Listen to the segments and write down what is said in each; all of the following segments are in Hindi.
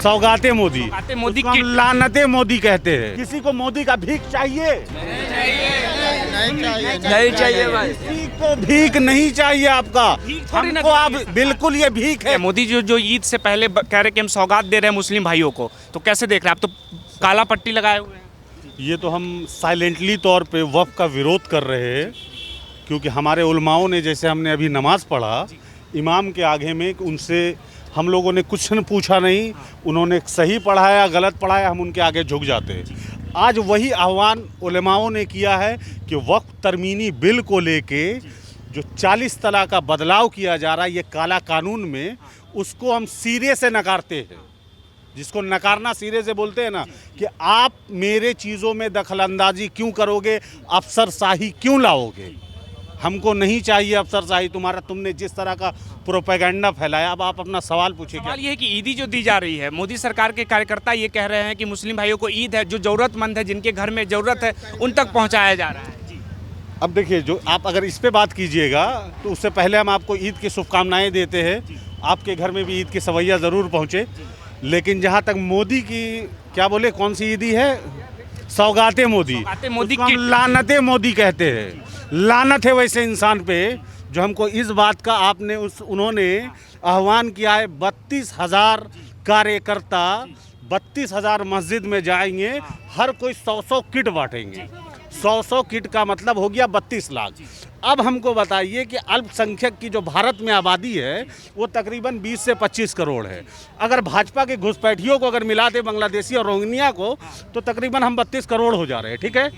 सौगाते मोदी, मोदी उसको हम की लानते मोदी कहते हैं। किसी को मोदी का भीख चाहिए? नहीं चाहिए भाई। किसी को भीख नहीं चाहिए आपका, थोड़ी ना हमको आप बिल्कुल ये भीख है। मोदी जो ईद से पहले कह रहे कि हम सौगात दे रहे हैं मुस्लिम भाइयों को, तो कैसे देख रहे हैं आप? तो काला पट्टी लगाए हुए हैं। ये तो हम साइलेंटली तौर पे वक्फ का विरोध कर रहे हैं, क्योंकि हमारे उलमाओं ने, जैसे हमने अभी नमाज पढ़ा इमाम के आगे में, उनसे हम लोगों ने कुछ न पूछा नहीं, उन्होंने सही पढ़ाया गलत पढ़ाया, हम उनके आगे झुक जाते हैं। आज वही आह्वान उलमाओं ने किया है कि वक्फ तरमीमी बिल को लेके जो 40 तलाक का बदलाव किया जा रहा है ये काला कानून में, उसको हम सिरे से नकारते हैं। जिसको नकारना सिरे से बोलते हैं ना, कि आप मेरे चीज़ों में दखलंदाजी क्यों करोगे, अफसरशाही क्यों लाओगे? हमको नहीं चाहिए अफसरशाही तुम्हारा। तुमने जिस तरह का प्रोपेगेंडा फैलाया, अब आप अपना सवाल पूछिए। सवाल ये है कि ईदी जो दी जा रही है, मोदी सरकार के कार्यकर्ता ये कह रहे हैं कि मुस्लिम भाइयों को ईद है, जो ज़रूरतमंद है, जिनके घर में ज़रूरत है, उन तक पहुंचाया जा रहा है। जी। अब देखिए, जो आप अगर इस पे बात कीजिएगा तो उससे पहले हम आपको ईद की शुभकामनाएं देते हैं। आपके घर में भी ईद की सवैया ज़रूर पहुँचे। लेकिन जहाँ तक मोदी की, क्या बोले, कौन सी ईदी है? सौगाते मोदी, सौगाते मोदी उसको हम की लानते मोदी कहते हैं। लानत है वैसे इंसान पे जो हमको इस बात का उन्होंने आह्वान किया है। 32,000 कार्यकर्ता 32,000 मस्जिद में जाएंगे, हर कोई 100 किट बांटेंगे। 100 किट का मतलब हो गया 32 लाख। अब हमको बताइए कि अल्पसंख्यक की जो भारत में आबादी है वो तकरीबन 20 से 25 करोड़ है। अगर भाजपा के घुसपैठियों को अगर मिलाते बांग्लादेशी और रोहिंग्या को, तो तकरीबन हम 32 करोड़ हो जा रहे हैं। ठीक है,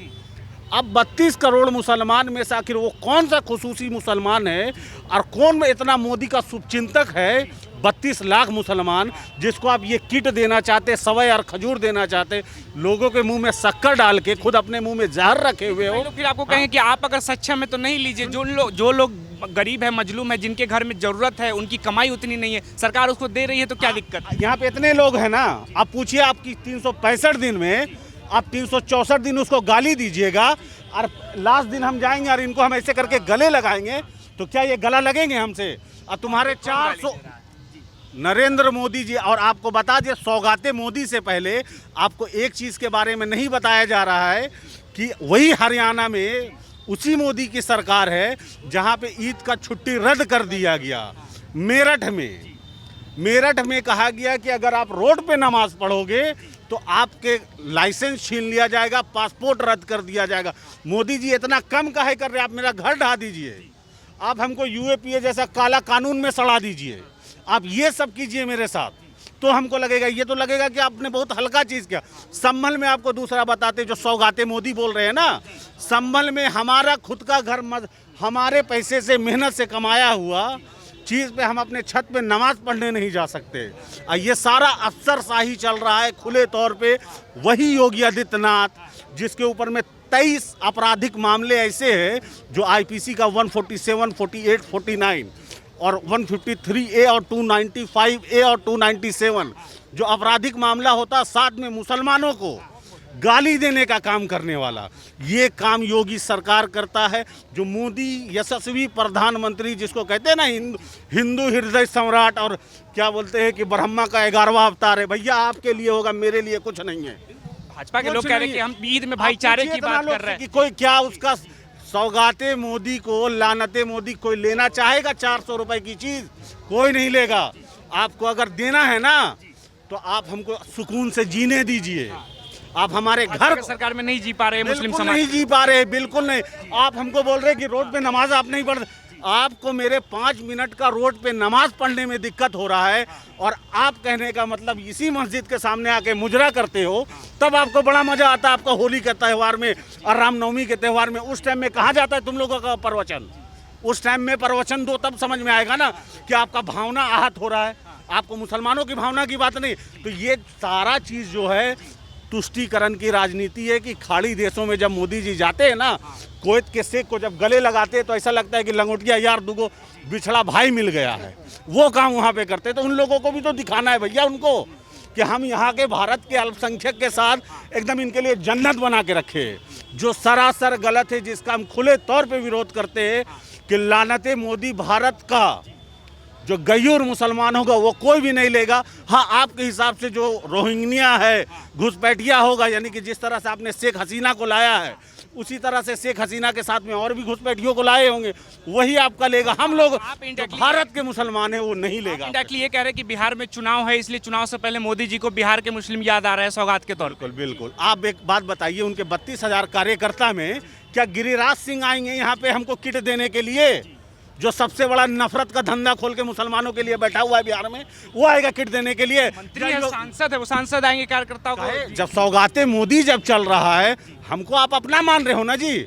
अब 32 करोड़ मुसलमान में से आखिर वो कौन सा खुसूसी मुसलमान है और कौन इतना मोदी का शुभचिंतक है? 32 लाख मुसलमान जिसको आप ये किट देना चाहते, सवई और खजूर देना चाहते, लोगों के मुंह में शक्कर डाल के खुद अपने मुंह में जहर रखे हुए हो। तो फिर आपको कहेंगे कि आप अगर सक्षम है तो नहीं लीजिए। जो लोग गरीब है, मजलूम है, जिनके घर में ज़रूरत है, उनकी कमाई उतनी नहीं है, सरकार उसको दे रही है, तो क्या दिक्कत है? यहाँ पे इतने लोग हैं ना, आप पूछिए, आपकी 365 दिन में आप 364 दिन उसको गाली दीजिएगा और लास्ट दिन हम जाएंगे और इनको हम ऐसे करके गले लगाएंगे, तो क्या ये गला लगेंगे हमसे? और तुम्हारे 400 नरेंद्र मोदी जी, और आपको बता दिए, सौगाते मोदी से पहले आपको एक चीज़ के बारे में नहीं बताया जा रहा है कि वही हरियाणा में उसी मोदी की सरकार है जहाँ पे ईद का छुट्टी रद्द कर दिया गया। मेरठ में कहा गया कि अगर आप रोड पे नमाज पढ़ोगे तो आपके लाइसेंस छीन लिया जाएगा, पासपोर्ट रद्द कर दिया जाएगा। मोदी जी इतना कम काहे कर रहे हैं? आप मेरा घर ढा दीजिए, आप हमको यूएपीए जैसा काला कानून में सड़ा दीजिए, आप ये सब कीजिए मेरे साथ, तो हमको लगेगा, ये तो लगेगा कि आपने बहुत हल्का चीज़ किया। संभल में आपको दूसरा बताते, जो सौगाते मोदी बोल रहे हैं ना, संभल में हमारा खुद का घर, हमारे पैसे से, मेहनत से कमाया हुआ चीज़ पे हम अपने छत पे नमाज पढ़ने नहीं जा सकते। ये सारा अफसरशाही चल रहा है खुले तौर पे। वही योगी आदित्यनाथ जिसके ऊपर में 23 आपराधिक मामले ऐसे हैं जो आईपीसी का 147, 48, 49 और 153A और 295A और 297 जो आपराधिक मामला होता, साथ में मुसलमानों को गाली देने का काम करने वाला, ये काम योगी सरकार करता है। जो मोदी यशस्वी प्रधानमंत्री जिसको कहते हैं ना, हिंदू हृदय सम्राट, और क्या बोलते हैं कि ब्रह्मा का 11वां अवतार है। भैया आपके लिए होगा, मेरे लिए कुछ नहीं है। भाजपा के लोग कह रहे हैं कि हम ईद में भाईचारे की बात कर रहे हैं। कि कोई क्या उसका सौगाते मोदी को, लानते मोदी कोई लेना चाहेगा? 400 रुपए की चीज़ कोई नहीं लेगा। आपको अगर देना है ना तो आप हमको सुकून से जीने दीजिए। आप हमारे घर सरकार में नहीं जी पा रहे, मुस्लिम समाज नहीं जी पा रहे, बिल्कुल नहीं। आप हमको बोल रहे कि रोड पे नमाज आप नहीं पढ़, आपको मेरे 5 मिनट का रोड पे नमाज पढ़ने में दिक्कत हो रहा है और आप कहने का मतलब इसी मस्जिद के सामने आके मुजरा करते हो, तब आपको बड़ा मजा आता है। आपका होली के त्यौहार में और रामनवमी के त्यौहार में उस टाइम में कहाँ जाता है तुम लोगों का प्रवचन? उस टाइम में प्रवचन दो, तब समझ में आएगा ना कि आपका भावना आहत हो रहा है। आपको मुसलमानों की भावना की बात नहीं। तो ये सारा चीज़ जो है तुष्टीकरण की राजनीति है कि खाड़ी देशों में जब मोदी जी जाते हैं ना, कोयत के शेख को जब गले लगाते हैं तो ऐसा लगता है कि लंगोटिया यार दुगो बिछड़ा भाई मिल गया है। वो काम वहाँ पे करते हैं। तो उन लोगों को भी तो दिखाना है भैया उनको कि हम यहाँ के भारत के अल्पसंख्यक के साथ एकदम इनके लिए जन्नत बना के रखे। जो सरासर गलत है, जिसका हम खुले तौर पे विरोध करते हैं कि लानते मोदी भारत का जो गयूर मुसलमान होगा वो कोई भी नहीं लेगा। हाँ, आपके हिसाब से जो रोहिंग्या है, घुसपैठिया होगा, यानी कि जिस तरह से आपने शेख हसीना को लाया है, उसी तरह से शेख हसीना के साथ में और भी घुसपैठियों को लाए होंगे, वही आपका लेगा। हम लोग जो भारत के मुसलमान हैं वो नहीं लेगा। इंडायरेक्टली ये कह रहे हैं कि बिहार में चुनाव है, इसलिए चुनाव से पहले मोदी जी को बिहार के मुस्लिम याद आ रहे हैं सौगात के तौर पर। बिल्कुल। आप एक बात बताइए, उनके 32,000 कार्यकर्ता में क्या गिरिराज सिंह आएंगे यहाँ पे हमको किट देने के लिए? जो सबसे बड़ा नफरत का धंधा खोल के मुसलमानों के लिए बैठा हुआ है बिहार में, वो आएगा किट देने के लिए? मंत्री है, सांसद है, वो सांसद आएंगे कार्यकर्ताओं को? जब सौगाते मोदी जब चल रहा है, हमको आप अपना मान रहे हो ना जी।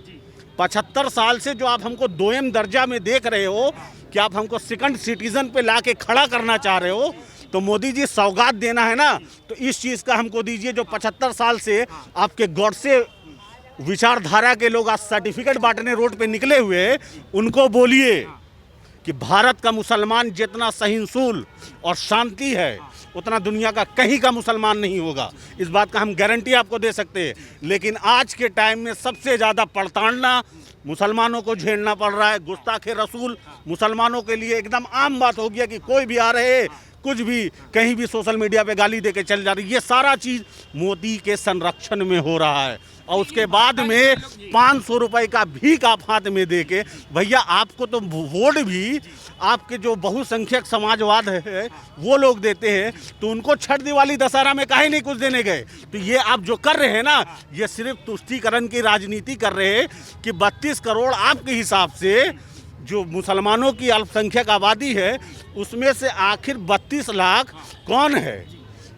75 साल से जो आप हमको दोयम दर्जा में देख रहे हो कि आप हमको सेकंड सिटीजन पे ला के खड़ा करना चाह रहे हो, तो मोदी जी सौगात देना है ना, तो इस चीज़ का हमको दीजिए। जो 75 साल से आपके गॉडसे विचारधारा के लोग आज सर्टिफिकेट बांटने रोड पे निकले हुए, उनको बोलिए कि भारत का मुसलमान जितना सहिष्णुल और शांति है, उतना दुनिया का कहीं का मुसलमान नहीं होगा। इस बात का हम गारंटी आपको दे सकते हैं। लेकिन आज के टाइम में सबसे ज़्यादा पड़ताड़ना मुसलमानों को झेलना पड़ रहा है। गुस्ताखे रसूल मुसलमानों के लिए एकदम आम बात हो गया कि कोई भी आ रहे, कुछ भी कहीं भी सोशल मीडिया पे गाली दे के चल जा रही। ये सारा चीज़ मोदी के संरक्षण में हो रहा है। और उसके बाद में 500 रुपए का भीख आप हाथ में दे के, भैया आपको तो वोट भी आपके जो बहुसंख्यक समाजवाद है वो लोग देते हैं, तो उनको छठ दिवाली दशहरा में काहे नहीं कुछ देने गए? तो ये आप जो कर रहे हैं ना, ये सिर्फ तुष्टीकरण की राजनीति कर रहे हैं कि 32 करोड़ आपके हिसाब से जो मुसलमानों की अल्पसंख्यक आबादी है, उसमें से आखिर 32 लाख कौन है?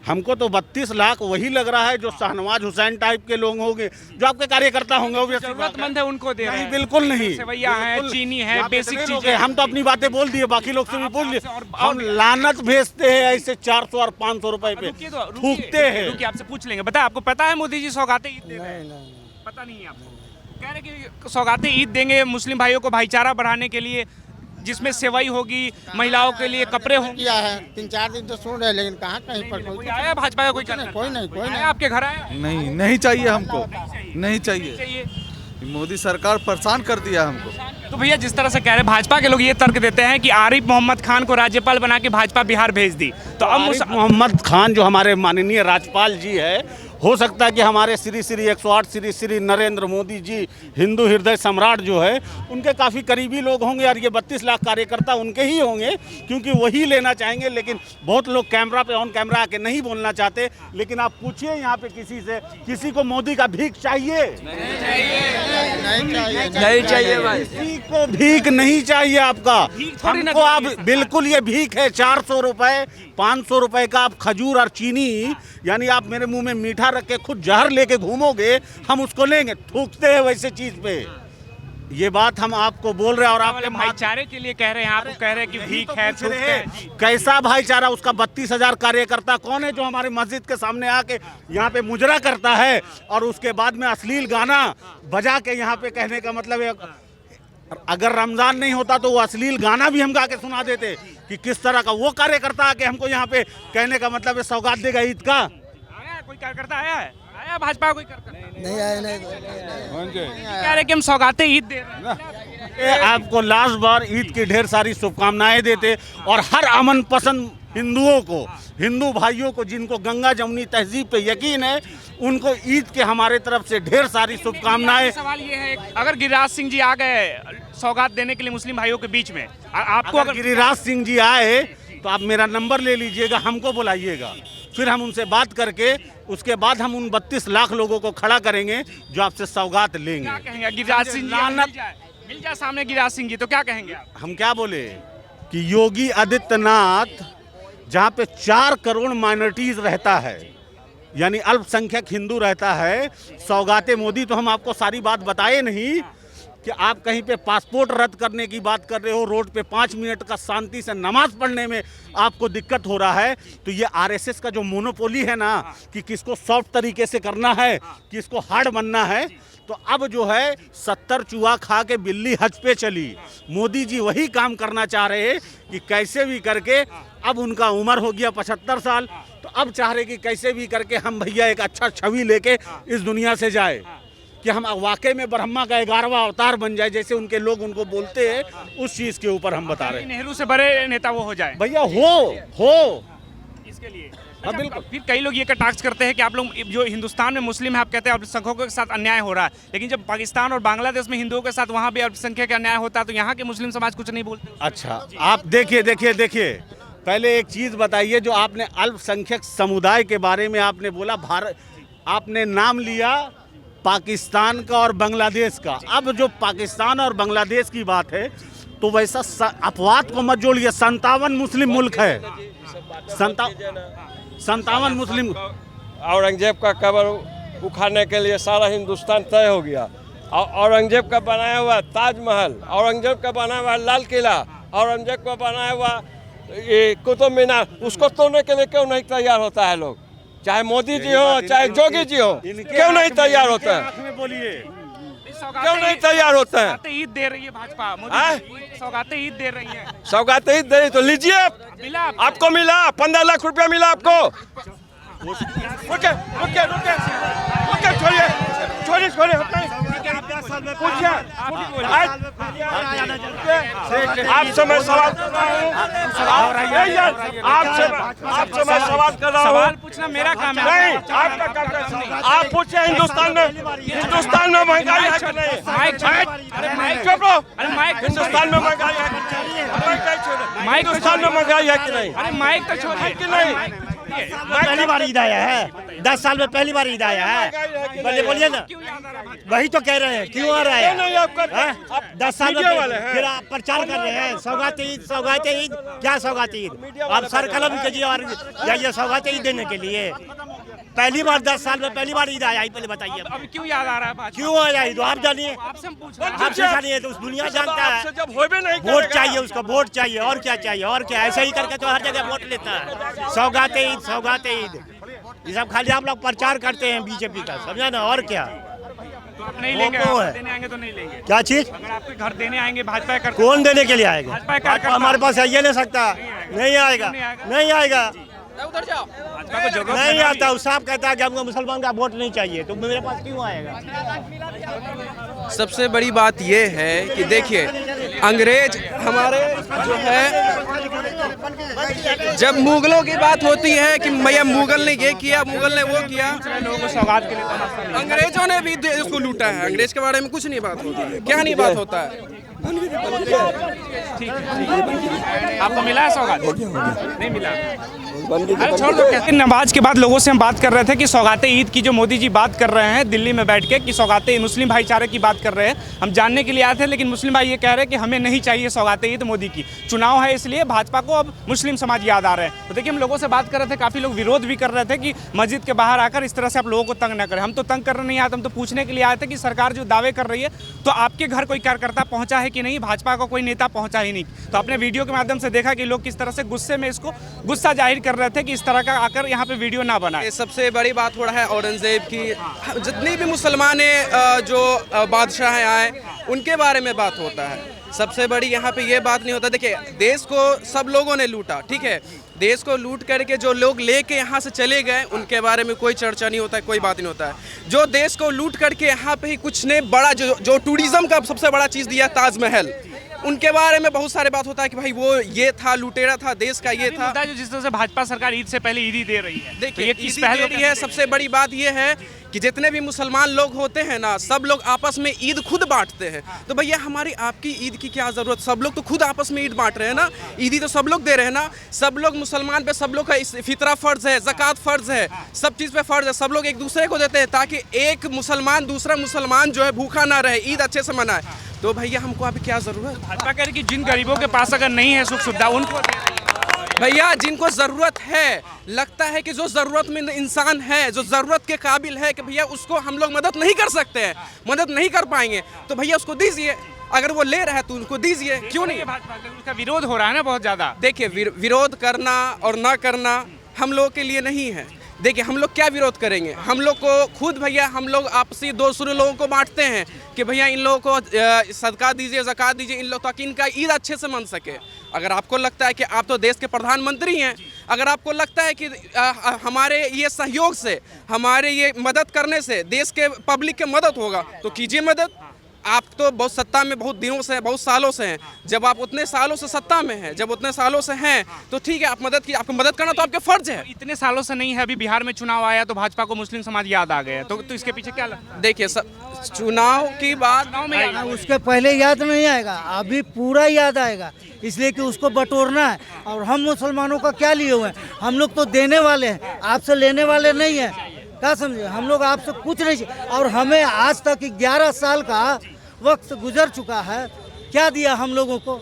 हमको तो 32 लाख वही लग रहा है जो शाहनवाज हुसैन टाइप के लोग होंगे, जो आपके कार्यकर्ता होंगे। वो जरूरतमंद है, उनको दे रहे हैं। बिल्कुल नहीं। सेवैया है, चीनी है, बेसिक चीजें। हम तो अपनी बातें बोल दिए, बाकी लोग से भी बोल दिए। हम लानत भेजते हैं ऐसे 400 और 500 रुपए पे थूकते हैं। रुकिए, आपसे पूछ लेंगे। बता, आपको पता है मोदी जी सौगातें ईद दे रहे हैं? नहीं, पता नहीं है आपको? कह रहे कि सौगातें ईद देंगे मुस्लिम भाइयों को भाईचारा बढ़ाने के लिए, जिसमें सेवाई होगी, महिलाओं के लिए कपड़े होंगे। किया है 3-4 दिन तो सुन रहे, लेकिन कहाँ कहीं पर कोई आया भाजपा का? कोई कोई नहीं आपके घर आया? नहीं चाहिए हमको, नहीं चाहिए। मोदी सरकार परेशान कर दिया हमको। तो भैया, जिस तरह से कह रहे भाजपा के लोग ये तर्क देते हैं कि आरिफ मोहम्मद खान को राज्यपाल बना के भाजपा बिहार भेज दी, तो अब आरिफ मोहम्मद खान जो हमारे माननीय राज्यपाल जी है, हो सकता है कि हमारे श्री 108 श्री नरेंद्र मोदी जी हिंदू हृदय सम्राट जो है, उनके काफ़ी करीबी लोग होंगे और ये 32 लाख कार्यकर्ता उनके ही होंगे, क्योंकि वही लेना चाहेंगे। लेकिन बहुत लोग कैमरा पे ऑन कैमरा आके नहीं बोलना चाहते। लेकिन आप पूछिए यहाँ पे किसी से, किसी को मोदी का भीख चाहिए? नहीं चाहिए भाई, किसी को भीख नहीं चाहिए आपका। हमको आप बिल्कुल, ये भीख है 400 रुपए 500 रुपए का आप खजूर और चीनी, यानी आप मेरे मुंह में मीठा रख के खुद जहर लेके घूमोगे, हम उसको लेंगे? थूकते हैं वैसे चीज पे। ये बात हम आपको बोल रहे हैं। और आपके भाईचारे के लिए कह रहे हैं, आपको कह रहे हैं कि भीख है, कैसा भाईचारा? उसका 32,000 कार्यकर्ता कौन है जो हमारे मस्जिद के सामने आके यहाँ पे मुजरा करता है और उसके बाद में अश्लील गाना बजा के यहाँ पे, कहने का मतलब है अगर रमजान नहीं होता तो वो अश्लील गाना भी हम गा के सुना देते कि किस तरह का वो कार्यकर्ता आके हमको यहाँ पे, कहने का मतलब है सौगात देगा ईद का। आया कोई कार्यकर्ता? आया भाजपा कोई कार्यकर्ता? नहीं आए, नहीं कह रहे कि हम सौगातें ईद दे रहे हैं। आपको लास्ट बार ईद की ढेर सारी शुभकामनाएं देते और हर अमन पसंद हिंदुओं को, हिंदू भाइयों को जिनको गंगा जमुनी तहजीब पे यकीन है, उनको ईद के हमारे तरफ से ढेर सारी शुभकामनाएं। सवाल ये है, अगर गिरिराज सिंह जी आ गए सौगात देने के लिए मुस्लिम भाइयों के बीच में, आपको अगर गिरिराज सिंह जी आए तो आप मेरा नंबर ले लीजिएगा, हमको बुलाइएगा, फिर हम उनसे बात करके उसके बाद हम उन 32 लाख लोगों को खड़ा करेंगे जो आपसे सौगात लेंगे। क्या कहेंगे गिरिराज सिंह जी मिल जाए सामने गिरिराज सिंह जी, तो क्या कहेंगे आप? हम क्या बोले कि योगी आदित्यनाथ जहाँ पे 4 करोड़ माइनॉरिटीज रहता है, यानी अल्पसंख्यक हिंदू रहता है, सौगाते मोदी, तो हम आपको सारी बात बताए नहीं कि आप कहीं पे पासपोर्ट रद्द करने की बात कर रहे हो, रोड पे 5 मिनट का शांति से नमाज पढ़ने में आपको दिक्कत हो रहा है। तो ये आरएसएस का जो मोनोपोली है ना कि किसको सॉफ्ट तरीके से करना है, किसको हार्ड बनना है, तो अब जो है 70 चूहा खा के बिल्ली हज पे चली। मोदी जी वही काम करना चाह रहे हैं कि कैसे भी करके, अब उनका उम्र हो गया 75 साल, तो अब चाह रहे कि कैसे भी करके हम भैया एक अच्छा छवि लेके इस दुनिया से जाए। कि हम वाकई में ब्रह्मा का 11वां अवतार बन जाए, जैसे उनके लोग उनको बोलते हैं, उस चीज़ के ऊपर हम बता रहे हैं। नेहरू से बड़े नेता वो हो जाए भैया हो इसके लिए। हाँ, बिल्कुल। फिर कई लोग ये कटाक्ष करते हैं कि आप लोग जो हिंदुस्तान में मुस्लिम है, आप कहते हैं अल्पसंख्यकों के साथ अन्याय हो रहा है, लेकिन जब पाकिस्तान और बांग्लादेश में हिंदुओं के साथ वहाँ भी अल्पसंख्यक का अन्याय होता है, तो यहाँ के मुस्लिम समाज कुछ नहीं बोलते। अच्छा, आप देखिए पहले एक चीज़ बताइए, जो आपने अल्पसंख्यक समुदाय के बारे में आपने बोला, भारत आपने नाम लिया पाकिस्तान का और बांग्लादेश का। अब जो पाकिस्तान और बांग्लादेश की बात है, तो वैसा अपवाद को मत जोड़िए। 57 मुस्लिम मुल्क है, 57 मुस्लिम। औरंगजेब का कब्र उखाड़ने के लिए सारा हिंदुस्तान तय हो गया। और औरंगजेब का बनाया हुआ ताजमहल, औरंगजेब का बनाया हुआ लाल किला, औरंगजेब का बनाया हुआ ये कुतुब मीनार, उसको तोड़ने के लिए क्यों नहीं तैयार होता है लोग? चाहे मोदी जी हो, चाहे जोगी जी हो, क्यों नहीं तैयार होता है? बोलिए, क्यों नहीं तैयार होता है? ईद दे रही है भाजपा, मोदी सौगातें ईद दे रही है। सौगात ईद दे रही तो लीजिए, मिला आपको मिला 15 लाख रुपया मिला आपको। रुके छोड़िए पूछिए। आपसे मैं सवाल कर रहा हूँ, आपसे मैं सवाल कर रहा हूँ। सवाल पूछना मेरा काम है। नहीं, आपका काम है। आप पूछे हिंदुस्तान में महंगाई है कि नहीं? अरे माइक चुप रहो। अरे माइक हिंदुस्तान में महंगाई है कि नहीं? माइक हिंदुस्तान में महंगाई है कि नहीं? अरे माइक तो छोड़िए कि नहीं? पहली बार ईद आया है, 10 साल में पहली बार ईद आया है। बोलिए ना, वही तो कह रहे हैं, क्यों आ रहा है? नहीं, आपका 10 साल मीडिया वाले में हैं। फिर आप प्रचार कर रहे हैं सौगात ईद। क्या सौगात ईद? आप सर कलम कीजिए और जाइए सौगात ईद देने के लिए। पहली बार 10 साल में पहली बार ईद आया, पहले बताइए अब क्यों याद आ रहा है भाजपा? क्यों आया ईद? आप जानिए, आपसे हम पूछ रहे हैं। आपसे जानिए तो उस दुनिया जानता है। जब होबे नहीं वोट चाहिए उसको, वोट चाहिए, और क्या चाहिए? और क्या? ऐसे ही करके तो हर जगह वोट लेता है। सौगात ईद ये सब खाली आप लोग प्रचार करते हैं बीजेपी का, समझा ना? और क्या? तो आप नहीं लेंगे, वो आप है। देने आएंगे तो नहीं लेंगे। क्या चीज? अगर आपके घर देने आएंगे भाजपा का, कौन देने के लिए आएगा? भाजपा का हमारे पास ये नहीं सकता, नहीं आएगा, नहीं आएगा, भाजपा को जरूरत नहीं है। आता। वो साफ कहता है कि हमको मुसलमान का वोट नहीं चाहिए, तो मेरे पास क्यों आएगा? सबसे बड़ी बात ये है कि देखिए, अंग्रेज हमारे जो है, जब मुगलों की बात होती है कि भैया मुगल ने ये किया, मुगल ने वो किया, लोगों को सौगात के लिए तमाशा नहीं। अंग्रेजों ने भी देश को लूटा है। अंग्रेज के बारे में कुछ नहीं बात होती है। क्या नहीं बात होता है? आपको मिला है सौगात? नहीं मिला। अरे छोड़ दो। कहते नमाज के बाद लोगों से हम बात कर रहे थे कि सौगाते ईद की जो मोदी जी बात कर रहे हैं दिल्ली में बैठ के, कि सौगाते मुस्लिम भाईचारे की बात कर रहे हैं, हम जानने के लिए आए थे, लेकिन मुस्लिम भाई ये कह रहे हैं कि हमें नहीं चाहिए सौगाते ईद मोदी की। चुनाव है इसलिए भाजपा को अब मुस्लिम समाज याद आ रहे हैं। तो देखिए, हम लोगों से बात कर रहे थे, काफ़ी लोग विरोध भी कर रहे थे कि मस्जिद के बाहर आकर इस तरह से आप लोगों को तंग न करें। हम तो तंग करने नहीं आए, हम तो पूछने के लिए आए थे कि सरकार जो दावे कर रही है, तो आपके घर कोई कार्यकर्ता पहुंचा है कि नहीं? भाजपा का कोई नेता पहुंचा ही नहीं। तो आपने वीडियो के माध्यम से देखा कि लोग किस तरह से गुस्से में इसको गुस्सा जाहिर कर रहे थे कि इस तरह का आकर यहाँ पे वीडियो ना बनाए। ये सबसे बड़ी बात हो रहा है औरंगजेब की। जितनी भी मुसलमान जो बादशाह आए, उनके बारे में बात होता है। सबसे बड़ी यहाँ पे ये बात नहीं होता। देखिए, देश को सब लोगों ने लूटा, ठीक है, देश को लूट करके जो लोग लेके यहाँ से चले गए, उनके बारे में कोई चर्चा नहीं होता है, कोई बात नहीं होता है। जो देश को लूट करके यहाँ पे ही कुछ ने बड़ा जो टूरिज्म का सबसे बड़ा चीज़ दिया, ताजमहल, उनके बारे में बहुत सारे बात होता है कि भाई वो ये था, लुटेरा था, देश का ये था। जो जिस तरह से भाजपा सरकार ईद से पहले ईदी दे रही है, देखिए, ये किस ईदी पहल दे रही है। सबसे बड़ी बात ये है कि जितने भी मुसलमान लोग होते हैं ना, सब लोग आपस में ईद खुद बांटते हैं। तो भैया हमारी आपकी ईद की क्या ज़रूरत? सब लोग तो खुद आपस में ईद बांट रहे हैं ना, ईदी तो सब लोग दे रहे हैं ना। सब लोग मुसलमान पे सब लोग का फितरा फ़र्ज़ है, ज़कात फ़र्ज़ है, सब चीज़ पे फ़र्ज़ है। सब लोग एक दूसरे को देते हैं ताकि एक मुसलमान दूसरा मुसलमान जो है भूखा ना रहे, ईद अच्छे से मनाए। तो भैया हमको अभी क्या ज़रूरत? भाजपा कह रही कि जिन गरीबों के पास अगर नहीं है सुख सुविधा, उनको दे रही है। भैया जिनको ज़रूरत है, लगता है कि जो ज़रूरतमंद इंसान है, जो ज़रूरत के काबिल है, कि भैया उसको हम लोग मदद नहीं कर सकते हैं, मदद नहीं कर पाएंगे, तो भैया उसको दीजिए। अगर वो ले रहा है तो उनको दीजिए, क्यों नहीं? भाजपा उसका विरोध हो रहा है ना बहुत ज़्यादा। देखिए, विरोध करना और ना करना हम लोगों के लिए नहीं है। देखिए, हम लोग क्या विरोध करेंगे? हम लोग को खुद भैया, हम लोग आपसी दूसरे लोगों को बांटते हैं कि भैया इन लोगों को सदका दीजिए, ज़कात दीजिए, इन लोग ताकि इनका ईद अच्छे से मन सके। अगर आपको लगता है कि आप तो देश के प्रधानमंत्री हैं, अगर आपको लगता है कि हमारे ये सहयोग से, हमारे ये मदद करने से देश के पब्लिक के मदद होगा तो कीजिए मदद। आप तो बहुत सत्ता में बहुत दिनों से, बहुत सालों से हैं। जब आप उतने सालों से सत्ता में हैं, जब उतने सालों से हैं तो ठीक है, आप मदद की, आपको मदद करना तो आपके फर्ज है। इतने सालों से नहीं है, अभी बिहार में चुनाव आया तो भाजपा को मुस्लिम समाज याद आ गया, तो इसके पीछे क्या लगता है? देखिए चुनाव की बात उसके पहले याद नहीं आएगा, अभी पूरा याद आएगा, इसलिए कि उसको बटोरना है। और हम मुसलमानों का क्या लिए हुए हैं? हम लोग तो देने वाले हैं, आपसे लेने वाले नहीं हैं। क्या समझे? हम लोग आपसे कुछ नहीं, और हमें आज तक 11 साल का वक्त गुजर चुका है। क्या दिया हम लोगों को?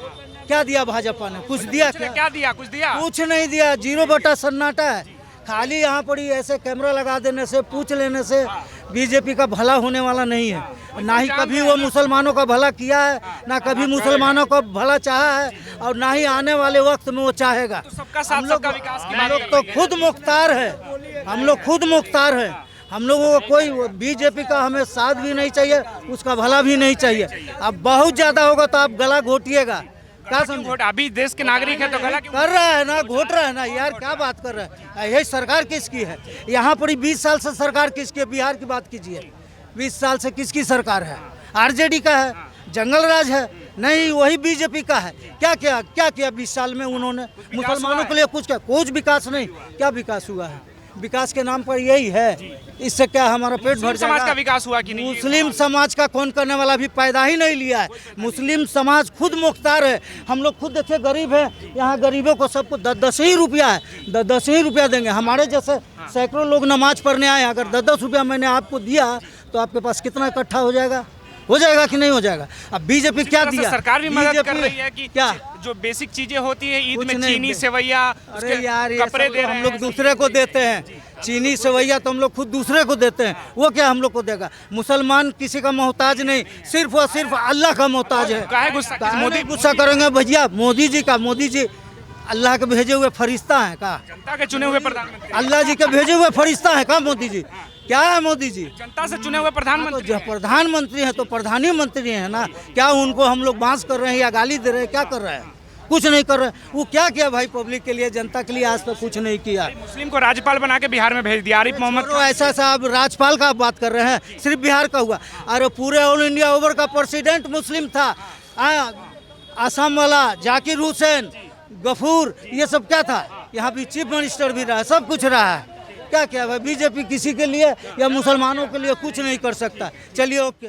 क्या दिया भाजपा ने? कुछ दिया क्या दिया? कुछ दिया? कुछ नहीं दिया। 0 बटा सन्नाटा है। खाली यहाँ पर ही ऐसे कैमरा लगा देने से, पूछ लेने से बीजेपी का भला होने वाला नहीं है। ना ही कभी वो मुसलमानों का भला किया है, ना कभी मुसलमानों का भला चाहा है, और ना ही आने वाले वक्त में वो चाहेगा। सबका साथ सबका विकास की हम लोग तो खुद मुख्तार है, हम लोग खुद मुख्तार हैं। हम लोगों को कोई बीजेपी का हमें साथ भी नहीं चाहिए, उसका भला भी नहीं चाहिए। अब बहुत ज्यादा होगा तो आप गला घोटिएगा। क्या समझे? अभी देश के नागरिक है तो गला क्यों कर रहा है ना, घोट रहा है ना यार, क्या बात कर रहा है? यही सरकार किसकी है? यहाँ पर 20 साल से सरकार किसकी है? बिहार की बात कीजिए, 20 साल से किसकी सरकार है? आरजेडी का है, जंगल राज है? नहीं, वही बीजेपी का है। क्या किया 20 साल में उन्होंने मुसलमानों के लिए? कुछ विकास नहीं। क्या विकास हुआ है? विकास के नाम पर यही है। इससे क्या हमारा पेट भर जाएगा? समाज का विकास हुआ कि नहीं? मुस्लिम समाज का कौन करने वाला भी पैदा ही नहीं लिया है। मुस्लिम समाज खुद मुख्तार है। हम लोग खुद देखिए गरीब हैं, यहाँ गरीबों को सबको 10-10 ही रुपया है, 10-10 ही रुपया देंगे। हमारे जैसे सैकड़ों लोग नमाज पढ़ने आए, अगर 10-10 रुपया मैंने आपको दिया तो आपके पास कितना इकट्ठा हो जाएगा? हो जाएगा कि नहीं हो जाएगा? अब बीजेपी क्या दिया? सरकार भी मदद कर रही है कि क्या जो बेसिक चीजें होती है ईद में चीनी सेवैया, अरे यार, कपड़े दे रहे हम लोग दूसरे को देते हैं। चीनी सेवैया तो हम लोग खुद दूसरे को देते हैं, वो क्या हम लोग को देगा? मुसलमान किसी का मोहताज नहीं, सिर्फ और सिर्फ अल्लाह का मोहताज है। काहे गुस्सा? मोदी गुस्सा करेंगे भैया? मोदी जी अल्लाह के भेजे हुए फरिश्ता है का? जनता के चुने हुए प्रधानमंत्री, अल्लाह जी के भेजे हुए फरिश्ता है का मोदी जी? क्या है मोदी जी? जनता से चुने हुए प्रधानमंत्री। तो प्रधानमंत्री है तो प्रधानमंत्री है ना। क्या उनको हम लोग बांस कर रहे हैं या गाली दे रहे हैं? क्या कर रहे हैं? कुछ नहीं कर रहे। वो क्या किया भाई पब्लिक के लिए, जनता के लिए? आज तक कुछ नहीं किया। मुस्लिम को राज्यपाल बना के बिहार में भेज दिया आरिफ मोहम्मद। ऐसा साहब राज्यपाल का बात कर रहे हैं, सिर्फ बिहार का हुआ? अरे पूरे ऑल इंडिया ओवर का प्रेसिडेंट मुस्लिम था। असम वाला जाकिर हुसैन, गफूर, ये सब क्या था? यहाँ भी चीफ मिनिस्टर भी रहा, सब कुछ रहा है। क्या भाई बीजेपी किसी के लिए या मुसलमानों के लिए कुछ नहीं कर सकता। चलिए ओके।